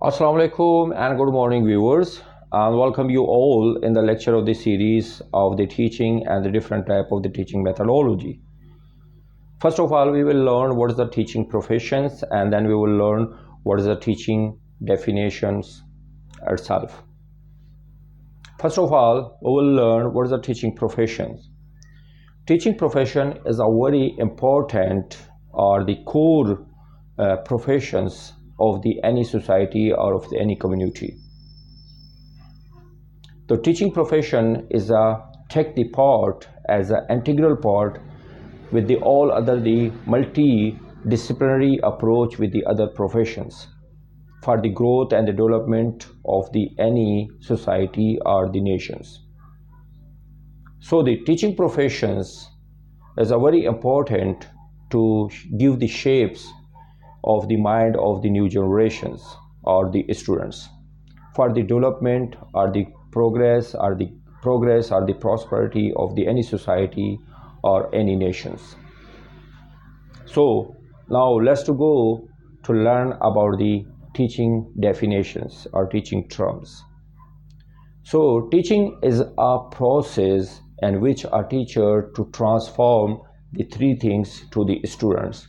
Assalamu alaikum and good morning viewers, and welcome you all in the lecture of the series of the teaching and the different type of the teaching methodology. First of all, we will learn what is the teaching professions, and then we will learn what is the teaching definitions itself. First of all, we will learn what is the teaching professions. Teaching profession is a very important or the core professions of the any society or of the any community. The teaching profession is a take the part as an integral part with the all other the multidisciplinary approach with the other professions for the growth and the development of the any society or the nations. So the teaching professions is a very important to give the shapes of the mind of the new generations or the students for the development or the progress or the prosperity of the any society or any nations. So now let's to go to learn about the teaching definitions or teaching terms. So teaching is a process in which a teacher to transform the three things to the students.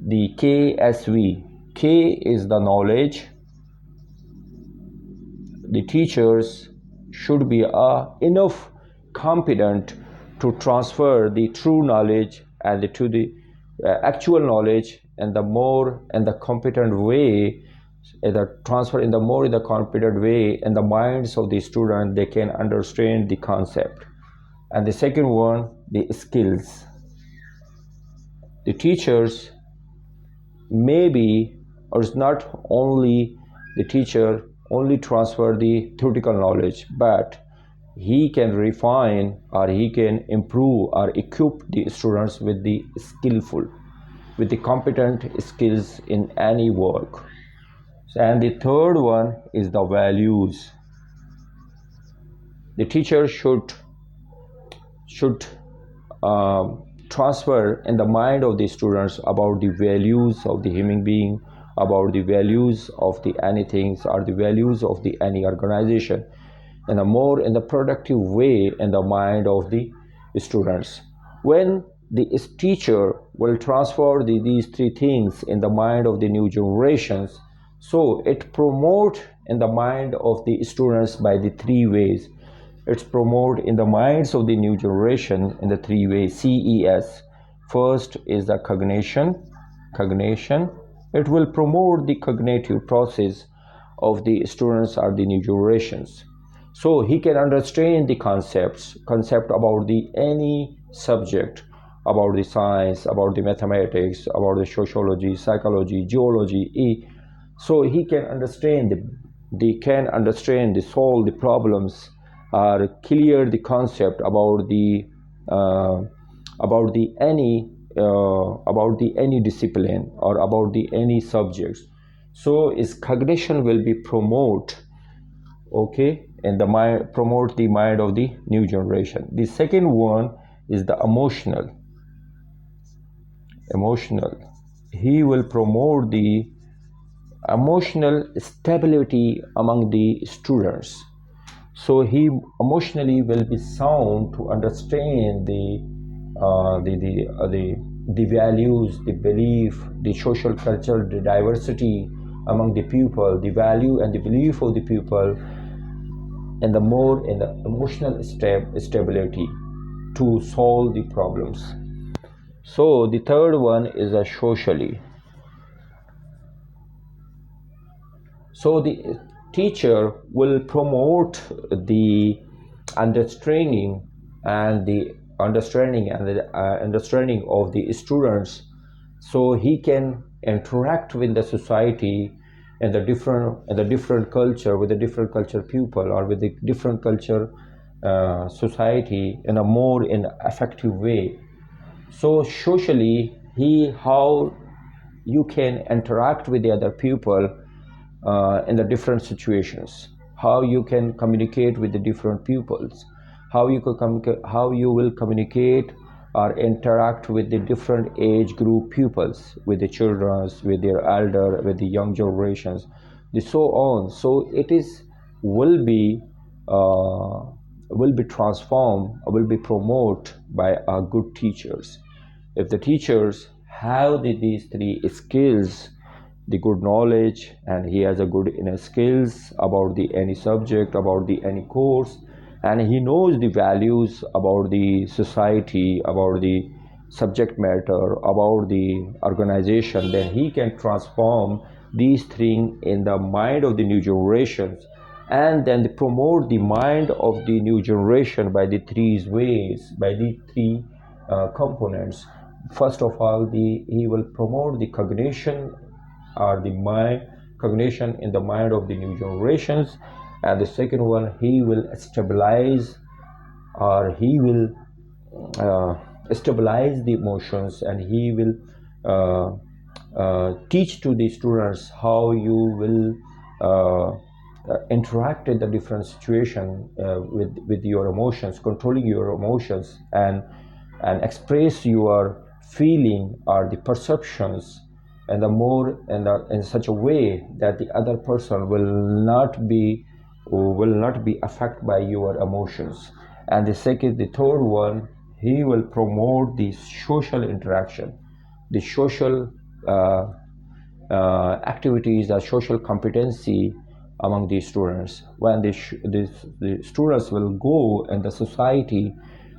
The KSV. K is the knowledge. The teachers should be enough competent to transfer the true knowledge and to the actual knowledge and the more and the competent way, the transfer in the more in the competent way in the minds of the student, they can understand the concept. And the second one, the skills. The teachers maybe or is not only the teacher only transfer the theoretical knowledge, but he can refine or he can improve or equip the students with the skillful, with the competent skills in any work. And the third one is the values. The teacher should transfer in the mind of the students about the values of the human being, about the values of the anything or the values of the any organization in a more in the productive way in the mind of the students. When the teacher will transfer these three things in the mind of the new generations, so it promote in the mind of the students by the three ways. It's promote in the minds of the new generation in the three ways. CES. First is the cognition. It will promote the cognitive process of the students or the new generations. So he can understand the concept about the any subject, about the science, about the mathematics, about the sociology, psychology, geology. So he can understand solve the problems or clear the concept about the any discipline or about the any subjects. So his cognition will be promote, okay, and the mind promote the mind of the new generation. The second one is the emotional. He will promote the emotional stability among the students. So he emotionally will be sound to understand the values, the belief, the social culture, the diversity among the people, the value and the belief of the people, and the more in the emotional stability to solve the problems. So the third one is a socially. So the teacher will promote the understanding and the understanding of the students, so he can interact with the society and the different culture with the different culture people or with the different culture society in a more in effective way. So socially, how you can interact with the other people in the different situations, how you can communicate with the different pupils, how you will communicate or interact with the different age group pupils, with the children, with their elder, with the young generations. the so on. So it is uh, will be transformed, will be promoted by our good teachers. If the teachers have these three skills, the good knowledge, and he has a good inner skills about the any subject, about the any course, and he knows the values about the society, about the subject matter, about the organization, then he can transform these things in the mind of the new generations, and then they promote the mind of the new generation by the three ways, by the three components. First of all, he will promote the cognition or the mind cognition in the mind of the new generations, and the second one, he will stabilize, or he will uh, stabilize the emotions, and he will teach to the students how you will interact in the different situation with your emotions, controlling your emotions, and express your feeling or the perceptions, and the more in such a way that the other person will not be affected by your emotions. And the third one, he will promote the social interaction, the social uh, activities, the social competency among the students. When the students will go in the society,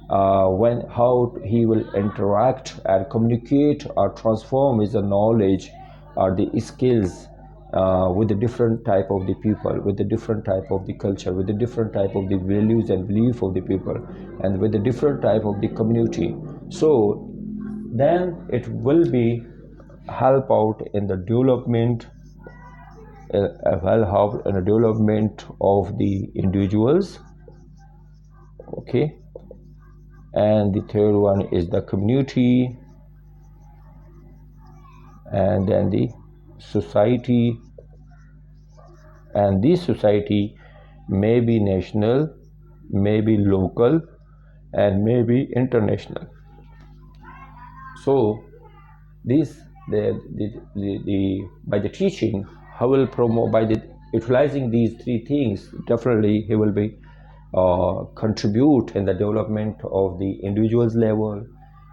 when how he will interact and communicate or transform his knowledge or the skills with the different type of the people, with the different type of the culture, with the different type of the values and belief of the people, and with the different type of the community. So then it will be help out in the development, will help in the development of the individuals. Okay, and the third one is the community, and then the society, and this society may be national, may be local, and may be international. So this by the teaching, how will promote by the utilizing these three things, definitely he will be contribute in the development of the individual's level,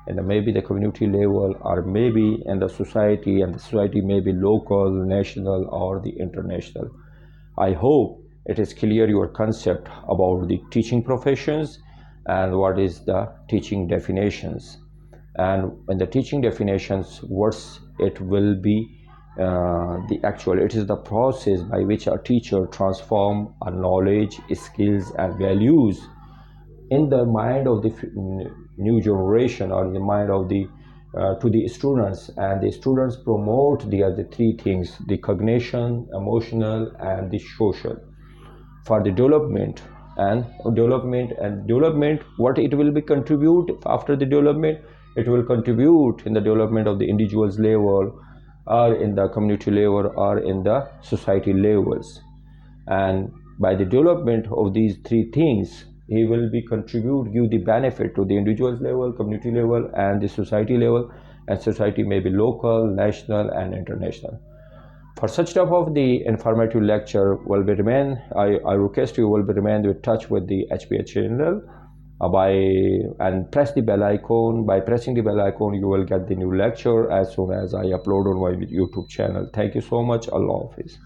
and maybe the community level, or maybe in the society, and the society may be local, national, or the international. I hope it is clear your concept about the teaching professions and what is the teaching definitions. And in the teaching definitions, what's it will be the actual, it is the process by which a teacher transform a knowledge, skills, and values in the mind of the new generation, or in the mind of the to the students, and the students promote the other three things, the cognition, emotional, and the social, for the development. What it will be contribute after the development, it will contribute in the development of the individual's level, or in the community level, or in the society levels. And by the development of these three things, he will be contribute, give the benefit to the individual's level, community level, and the society level. And society may be local, national, and international. For such type of the informative lecture will be remain, I request you will be remain with touch with the HPH channel by and press the bell icon. By pressing the bell icon, you will get the new lecture as soon as I upload on my YouTube channel. Thank you so much. Allah Hafiz.